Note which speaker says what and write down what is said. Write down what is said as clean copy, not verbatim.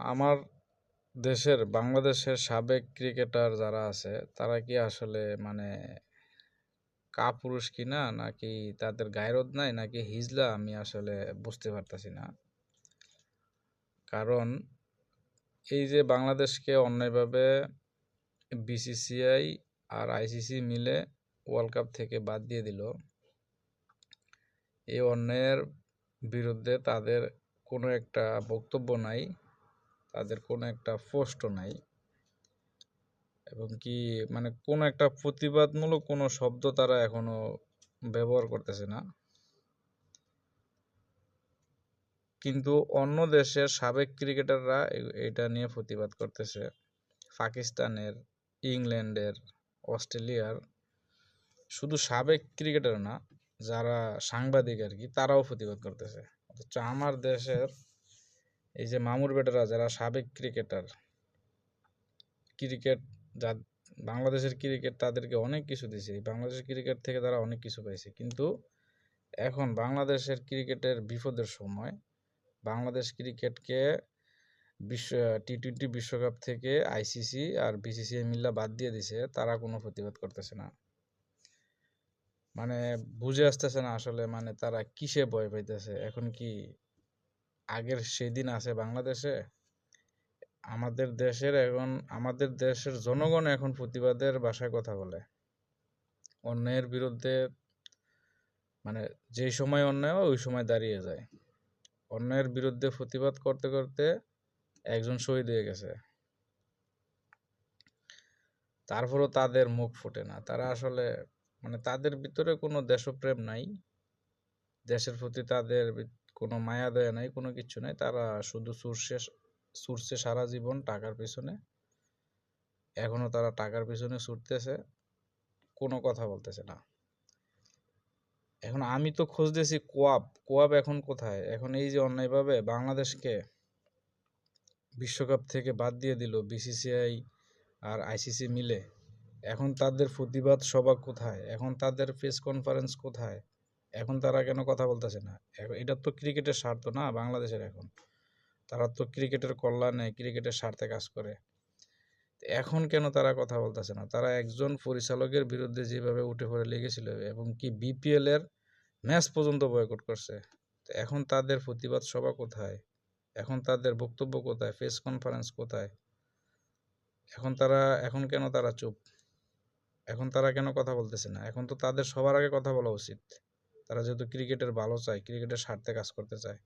Speaker 1: আমার দেশের বাংলাদেশের সাবেক ক্রিকেটার যারা আছে তারা কি আসলে মানে কাপুরুষ কিনা নাকি তাদের গায়রত নাই নাকি হিজলা আমি আসলে বুঝতে পারতাছি না। কারণ এই যে বাংলাদেশকে অন্যায়ভাবে বিসিসিআই আর আইসিসি মিলে ওয়ার্ল্ড কাপ থেকে বাদ দিয়ে দিল, এই অন্যায়ের বিরুদ্ধে তাদের কোনো একটা বক্তব্য নাই, তাদের কোনো একটা পোস্টও নাই, এবং কি মানে কোনো একটা প্রতিবাদমূলক কোনো শব্দ তারা এখনো ব্যবহার করতেছে না। কিন্তু অন্য দেশের সাবেক ক্রিকেটাররা এটা নিয়ে প্রতিবাদ করতেছে। পাকিস্তানের, ইংল্যান্ডের, অস্ট্রেলিয়ার, শুধু সাবেক ক্রিকেটার না, যারা সাংবাদিক আর কি, তারাও প্রতিবাদ করতেছে। অথচ আমার দেশের এই যে মামুর বেটারা যারা সাবেক ক্রিকেটার, ক্রিকেট যা বাংলাদেশের ক্রিকেট তাদেরকে অনেক কিছু দিছে, বাংলাদেশের ক্রিকেট থেকে তারা অনেক কিছু পাইছে, কিন্তু এখন বাংলাদেশের ক্রিকেটের বিপদের সময় বাংলাদেশ ক্রিকেটকে বিশ্ব টি-20 বিশ্বকাপ থেকে আইসিসি আর বিসিসিআই মিল্লা বাদ দিয়ে দিছে, তারা কোনো প্রতিবাদ করতেছে না। মানে বুঝে আসতেছে না আসলে মানে তারা কিসে ভয় পাইতেছে। এখন কি আগের সেদিন আছে বাংলাদেশে? আমাদের দেশের জনগণ এখন প্রতিবাদের ভাষায় কথা বলে, অন্যায়ের বিরুদ্ধে। মানে যেই সময় অন্যায় হয় ওই সময় দাঁড়িয়ে যায়। অন্যায়ের বিরুদ্ধে প্রতিবাদ করতে করতে একজন শহীদ হয়ে গেছে, তারপরও তাদের মুখ ফোটে না। তারা আসলে মানে তাদের ভিতরে কোনো দেশপ্রেম নাই, দেশের প্রতি তাদের কোনো মায়া দয়া নাই, কোনো কিছু নাই। তারা শুধু ছুটছে সারা জীবন টাকার পিছনে, এখনো তারা টাকার পিছনে ছুটতেছে, কোনো কথা বলতেছে না। এখন আমি তো খোঁজ দিয়েছি কোয়াব এখন কোথায়? এখন এই যে অন্যায়ভাবে বাংলাদেশকে বিশ্বকাপ থেকে বাদ দিয়ে দিল বিসিসিআই আর আইসিসি মিলে, এখন তাদের প্রতিবাদ সভা কোথায়? এখন তাদের প্রেস কনফারেন্স কোথায়? এখন তারা কেন কথা বলতেছে না? এটা তো ক্রিকেটের স্বার্থ না বাংলাদেশের। এখন তারা তো ক্রিকেটের কল্যাণে, ক্রিকেটের স্বার্থে কাজ করে। এখন কেন তারা কথা বলতেছে না? তারা একজন পরিচালকের বিরুদ্ধে যেভাবে উঠে পড়ে লেগেছিল, এবং কি বিপিএল এর ম্যাচ পর্যন্ত বয়কট করছে, এখন তাদের প্রতিবাদ সভা কোথায়? এখন তাদের বক্তব্য কোথায়? প্রেস কনফারেন্স কোথায়? এখন কেন তারা চুপ? এখন তারা কেন কথা বলতেছে না? এখন তো তাদের সবার আগে কথা বলা উচিত, তারা যেহেতু ক্রিকেটের ভালো চায়, ক্রিকেটের স্বার্থে কাজ করতে চায়।